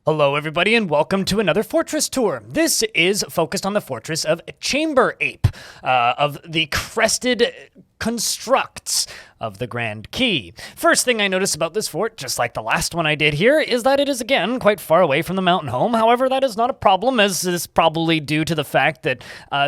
Hello, everybody, and welcome to another fortress tour. This is focused on the fortress of Chamber Ape, of the crested constructs of the Grand Key. First thing I notice about this fort, just like the last one I did here, is that it is again quite far away from the mountain home. However, that is not a problem, as is probably due to the fact that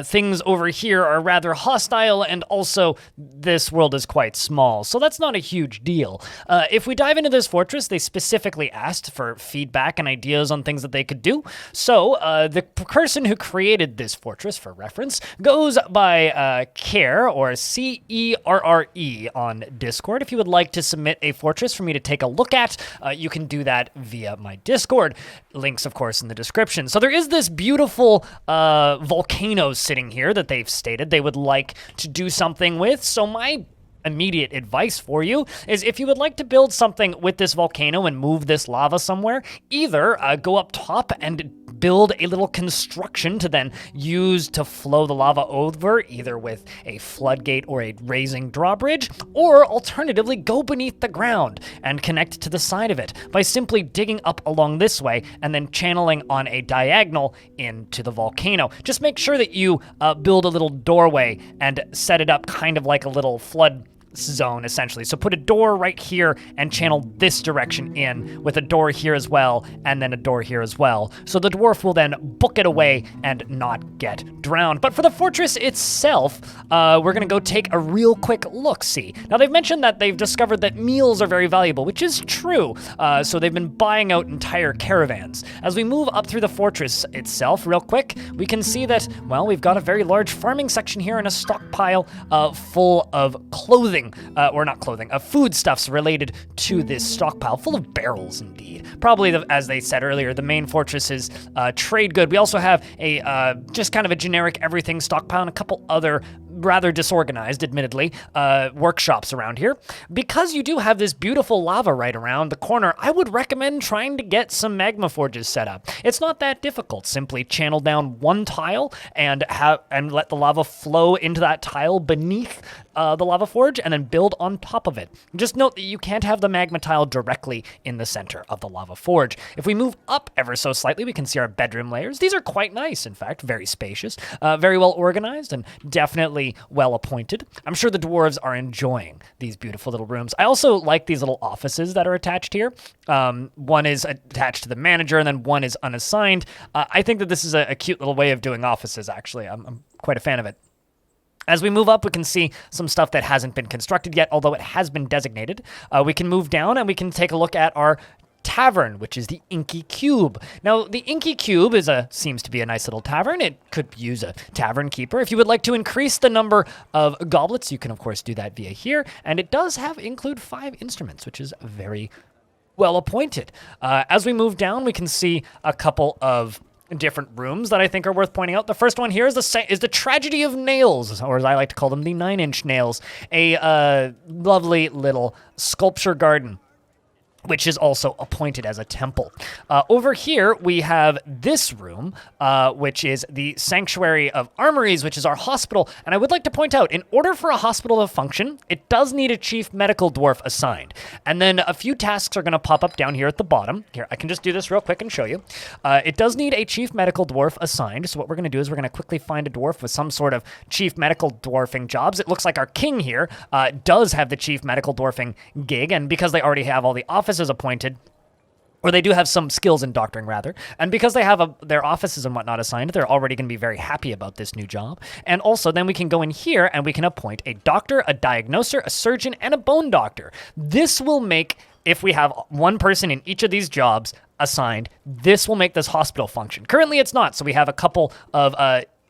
things over here are rather hostile, and also this world is quite small, so that's not a huge deal. If we dive into this fortress, they specifically asked for feedback and ideas on things that they could do. So the person who created this fortress, for reference, goes by Cerre, or Cerre on Discord. If you would like to submit a fortress for me to take a look at, you can do that via my Discord. Links, of course, in the description. So there is this beautiful volcano sitting here that they've stated they would like to do something with. So my immediate advice for you is, if you would like to build something with this volcano and move this lava somewhere, either go up top and build a little construction to then use to flow the lava over, either with a floodgate or a raising drawbridge, or alternatively go beneath the ground and connect to the side of it by simply digging up along this way and then channeling on a diagonal into the volcano. Just make sure that you build a little doorway and set it up kind of like a little flood zone, essentially. So put a door right here and channel this direction in, with a door here as well, and then a door here as well. So the dwarf will then book it away and not get drowned. But for the fortress itself, we're gonna go take a real quick look-see. Now, they've mentioned that they've discovered that meals are very valuable, which is true. So they've been buying out entire caravans. As we move up through the fortress itself real quick, we can see that, well, we've got a very large farming section here and a stockpile full of clothing. Or not clothing, foodstuffs related to this stockpile, full of barrels indeed. Probably, as they said earlier, the main fortress is trade good. We also have a just kind of a generic everything stockpile and a couple other rather disorganized, admittedly, workshops around here. Because you do have this beautiful lava right around the corner, I would recommend trying to get some magma forges set up. It's not that difficult. Simply channel down one tile and let the lava flow into that tile beneath the lava forge, and then build on top of it. Just note that you can't have the magma tile directly in the center of the lava forge. If we move up ever so slightly, we can see our bedroom layers. These are quite nice, in fact, very spacious, very well organized, and definitely well appointed. I'm sure the dwarves are enjoying these beautiful little rooms. I also like these little offices that are attached here. One is attached to the manager, and then one is unassigned. I think that this is a cute little way of doing offices, actually. I'm quite a fan of it. As we move up, we can see some stuff that hasn't been constructed yet, although it has been designated. We can move down and we can take a look at our tavern, which is the Inky Cube. Now, the Inky Cube seems to be a nice little tavern. It could use a tavern keeper. If you would like to increase the number of goblets, you can of course do that via here. And it does include 5 instruments, which is very well appointed. As we move down, we can see a couple of different rooms that I think are worth pointing out. The first one here is the Tragedy of Nails, or as I like to call them, the 9-inch nails. A lovely little sculpture garden, which is also appointed as a temple. Over here, we have this room, which is the Sanctuary of Armories, which is our hospital. And I would like to point out, in order for a hospital to function, it does need a chief medical dwarf assigned. And then a few tasks are gonna pop up down here at the bottom. Here, I can just do this real quick and show you. It does need a chief medical dwarf assigned. So what we're gonna do is we're gonna quickly find a dwarf with some sort of chief medical dwarfing jobs. It looks like our king here does have the chief medical dwarfing gig. And because they already have all the offices appointed, or they do have some skills in doctoring rather, and because they have their offices and whatnot assigned, they're already going to be very happy about this new job. And also then we can go in here and we can appoint a doctor, a diagnoser, a surgeon, and a bone doctor. This will make, if we have one person in each of these jobs assigned, this will make this hospital function. Currently it's not, so we have a couple of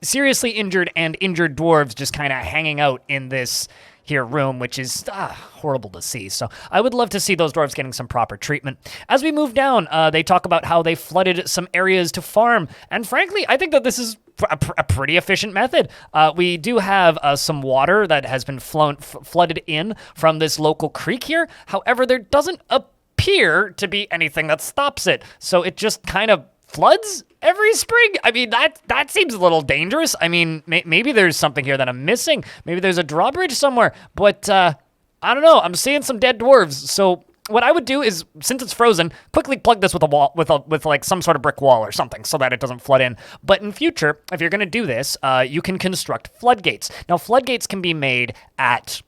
seriously injured and injured dwarves just kind of hanging out in this here room, which is horrible to see. So I would love to see those dwarves getting some proper treatment. As we move down, they talk about how they flooded some areas to farm. And frankly, I think that this is a pretty efficient method. We do have some water that has been flooded in from this local creek here. However, there doesn't appear to be anything that stops it. So it just kind of floods every spring. I mean, that seems a little dangerous. I mean, maybe there's something here that I'm missing. Maybe there's a drawbridge somewhere, but I don't know. I'm seeing some dead dwarves, so what I would do is, since it's frozen, quickly plug this with a wall, with like some sort of brick wall or something, so that it doesn't flood in. But in future, if you're going to do this, you can construct floodgates. Now, floodgates can be made at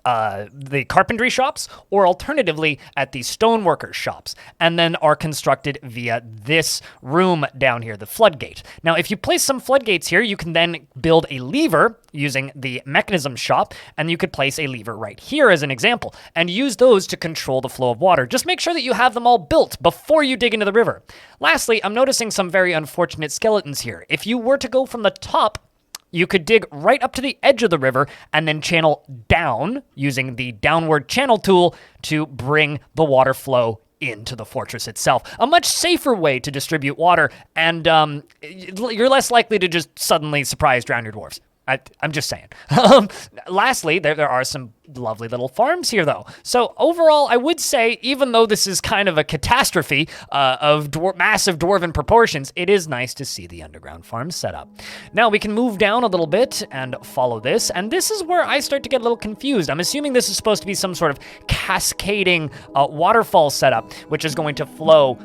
the carpentry shops, or alternatively at the stoneworkers shops, and then are constructed via this room down here, the floodgate. Now, if you place some floodgates here, you can then build a lever using the mechanism shop, and you could place a lever right here as an example, and use those to control the flow of water. Just make sure that you have them all built before you dig into the river. Lastly, I'm noticing some very unfortunate skeletons here. If you were to go from the top, you could dig right up to the edge of the river and then channel down using the downward channel tool to bring the water flow into the fortress itself. A much safer way to distribute water, and you're less likely to just suddenly surprise drown your dwarves. I'm just saying. Lastly, there are some lovely little farms here, though. So overall, I would say, even though this is kind of a catastrophe of massive dwarven proportions, it is nice to see the underground farms set up. Now, we can move down a little bit and follow this, and this is where I start to get a little confused. I'm assuming this is supposed to be some sort of cascading waterfall setup, which is going to flow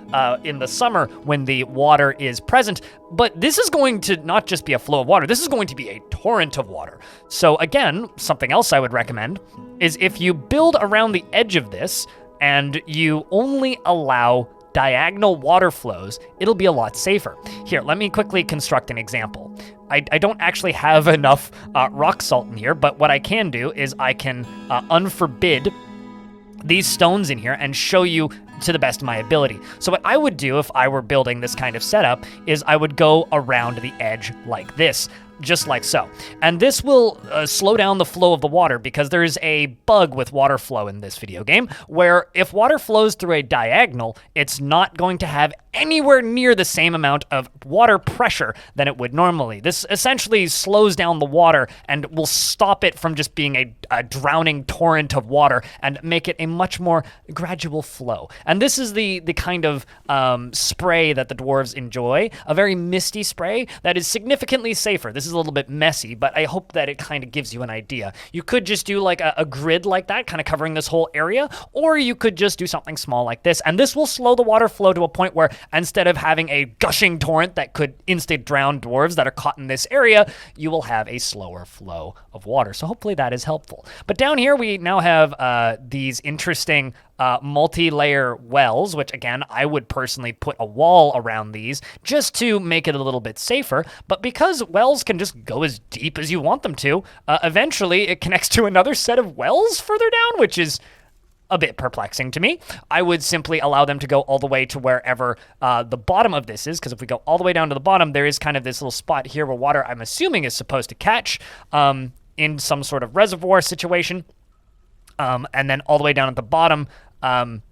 in the summer when the water is present. But this is going to not just be a flow of water, this is going to be a torrent of water. So again, something else I would recommend is if you build around the edge of this and you only allow diagonal water flows, it'll be a lot safer. Here, let me quickly construct an example. I don't actually have enough rock salt in here, but what I can do is I can unforbid these stones in here and show you to the best of my ability. So what I would do if I were building this kind of setup is I would go around the edge like this, just like so. And this will slow down the flow of the water, because there is a bug with water flow in this video game where if water flows through a diagonal, it's not going to have anywhere near the same amount of water pressure than it would normally. This essentially slows down the water and will stop it from just being a drowning torrent of water and make it a much more gradual flow. And this is the kind of spray that the dwarves enjoy, a very misty spray that is significantly safer. This is a little bit messy, but I hope that it kind of gives you an idea. You could just do like a grid like that, kind of covering this whole area, or you could just do something small like this, and this will slow the water flow to a point where instead of having a gushing torrent that could instant drown dwarves that are caught in this area, you will have a slower flow of water. So hopefully that is helpful. But down here we now have these interesting multi-layer wells, which again, I would personally put a wall around these just to make it a little bit safer. But because wells can just go as deep as you want them to, eventually it connects to another set of wells further down, which is a bit perplexing to me. I would simply allow them to go all the way to wherever the bottom of this is, because if we go all the way down to the bottom, there is kind of this little spot here where water, I'm assuming, is supposed to catch in some sort of reservoir situation. And then all the way down at the bottom, I'm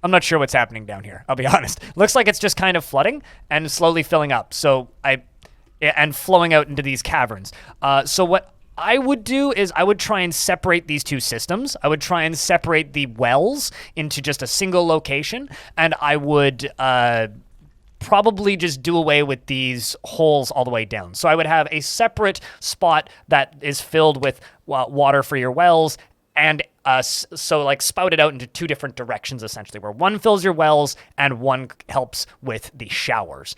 not sure what's happening down here, I'll be honest. Looks like it's just kind of flooding and slowly filling up. And flowing out into these caverns. So what I would do is I would try and separate these two systems. I would try and separate the wells into just a single location, and I would probably just do away with these holes all the way down. So I would have a separate spot that is filled with water for your wells, and so like spout it out into two different directions, essentially, where one fills your wells and one helps with the showers.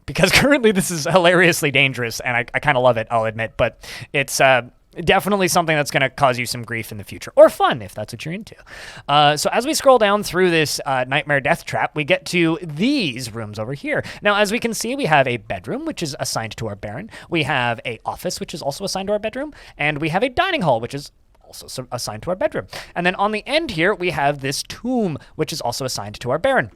Because currently this is hilariously dangerous, and I kind of love it, I'll admit, but it's definitely something that's going to cause you some grief in the future, or fun if that's what you're into. So as we scroll down through this nightmare death trap, we get to these rooms over here. Now, as we can see, we have a bedroom, which is assigned to our Baron. We have a office, which is also assigned to our bedroom, and we have a dining hall, which is also assigned to our bedroom. And then on the end here, we have this tomb, which is also assigned to our Baron.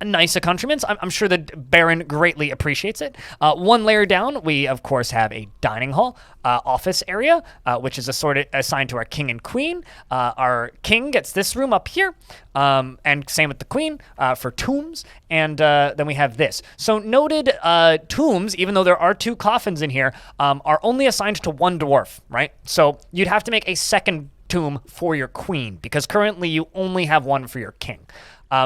Nice accoutrements. I'm sure the Baron greatly appreciates it. One layer down, we of course have a dining hall, office area, which is assigned to our king and queen. Our king gets this room up here, and same with the queen for tombs. And then we have this. So noted tombs, even though there are two coffins in here, are only assigned to one dwarf, right? So you'd have to make a second tomb for your queen, because currently you only have one for your king.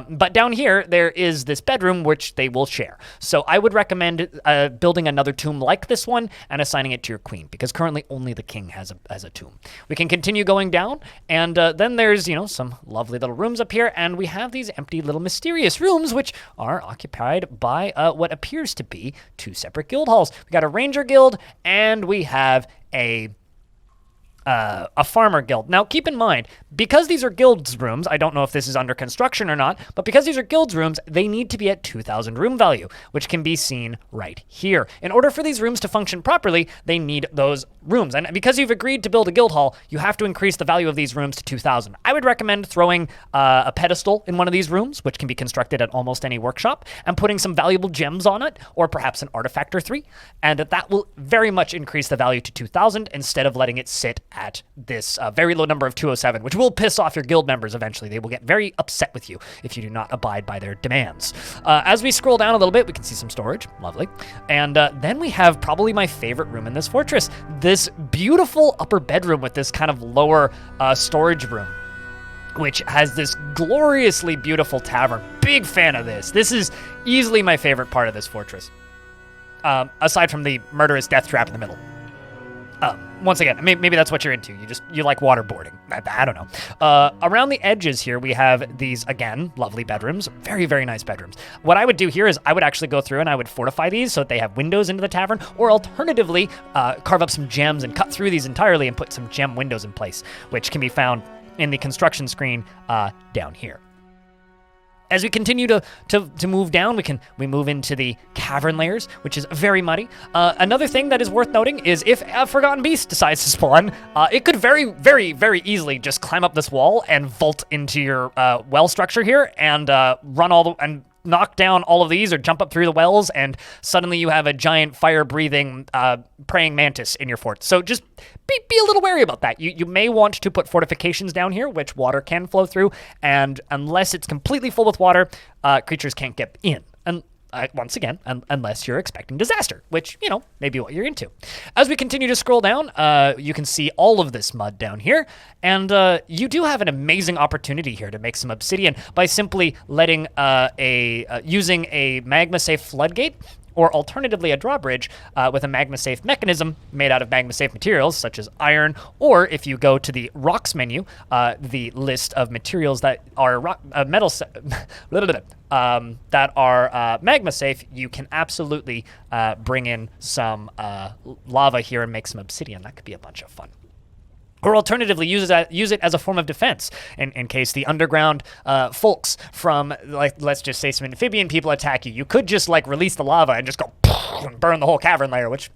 But down here, there is this bedroom, which they will share. So I would recommend building another tomb like this one and assigning it to your queen, because currently only the king has a tomb. We can continue going down, and then there's, some lovely little rooms up here, and we have these empty little mysterious rooms, which are occupied by what appears to be 2 separate guild halls. We got a ranger guild, and we have a farmer guild. Now, keep in mind, because these are guilds rooms, I don't know if this is under construction or not, but because these are guilds rooms, they need to be at 2,000 room value, which can be seen right here. In order for these rooms to function properly, they need those rooms. And because you've agreed to build a guild hall, you have to increase the value of these rooms to 2,000. I would recommend throwing a pedestal in one of these rooms, which can be constructed at almost any workshop, and putting some valuable gems on it, or perhaps an artifact or 3, and that will very much increase the value to 2,000 instead of letting it sit at this very low number of 207, which will piss off your guild members eventually. They will get very upset with you if you do not abide by their demands. As we scroll down a little bit, we can see some storage. Lovely. And then we have probably my favorite room in this fortress, this beautiful upper bedroom with this kind of lower storage room, which has this gloriously beautiful tavern. Big fan of this. This is easily my favorite part of this fortress, aside from the murderous death trap in the middle. Once again, maybe that's what you're into. You like waterboarding. I don't know. Around the edges here, we have these, again, lovely bedrooms. Very, very nice bedrooms. What I would do here is I would actually go through and I would fortify these so that they have windows into the tavern, or alternatively, carve up some gems and cut through these entirely and put some gem windows in place, which can be found in the construction screen down here. As we continue to move down, we move into the cavern layers, which is very muddy. Another thing that is worth noting is if a Forgotten Beast decides to spawn, it could very, very, very easily just climb up this wall and vault into your well structure here and and knock down all of these or jump up through the wells, and suddenly you have a giant fire-breathing praying mantis in your fort. So just be a little wary about that. You may want to put fortifications down here, which water can flow through, and unless it's completely full with water, creatures can't get in. And once again, unless you're expecting disaster, which, may be what you're into. As we continue to scroll down, you can see all of this mud down here, and you do have an amazing opportunity here to make some obsidian by simply letting using a magma-safe floodgate, or alternatively a drawbridge with a magma-safe mechanism made out of magma-safe materials such as iron, or if you go to the rocks menu, the list of materials that are that are magma-safe, you can absolutely bring in some lava here and make some obsidian. That could be a bunch of fun. Or alternatively, use it as a form of defense in case the underground folks from, let's just say, some amphibian people attack you. You could just release the lava and just go and burn the whole cavern layer, which,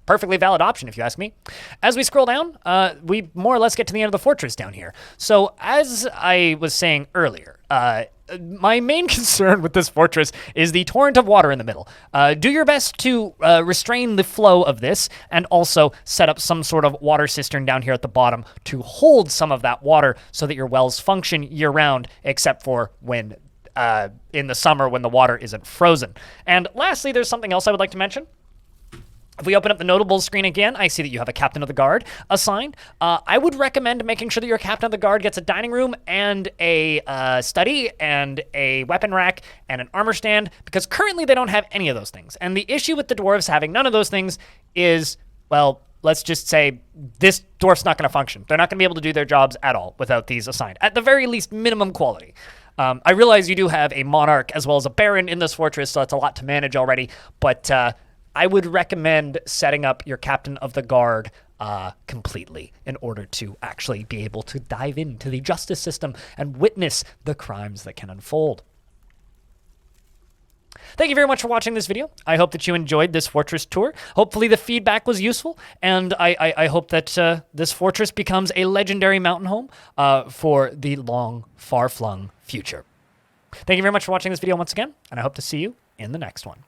perfectly valid option if you ask me. As we scroll down, we more or less get to the end of the fortress down here. So as I was saying earlier, my main concern with this fortress is the torrent of water in the middle. Do your best to restrain the flow of this, and also set up some sort of water cistern down here at the bottom to hold some of that water so that your wells function year-round, except for when in the summer when the water isn't frozen. And lastly, there's something else I would like to mention. If we open up the notables screen again, I see that you have a captain of the guard assigned. I would recommend making sure that your captain of the guard gets a dining room and a study and a weapon rack and an armor stand, because currently they don't have any of those things. And the issue with the dwarves having none of those things is, well, let's just say this dwarf's not going to function. They're not going to be able to do their jobs at all without these assigned. At the very least, minimum quality. I realize you do have a monarch as well as a baron in this fortress, so that's a lot to manage already, but I would recommend setting up your captain of the guard completely in order to actually be able to dive into the justice system and witness the crimes that can unfold. Thank you very much for watching this video. I hope that you enjoyed this fortress tour. Hopefully the feedback was useful, and I hope that this fortress becomes a legendary mountain home for the long, far-flung future. Thank you very much for watching this video once again, and I hope to see you in the next one.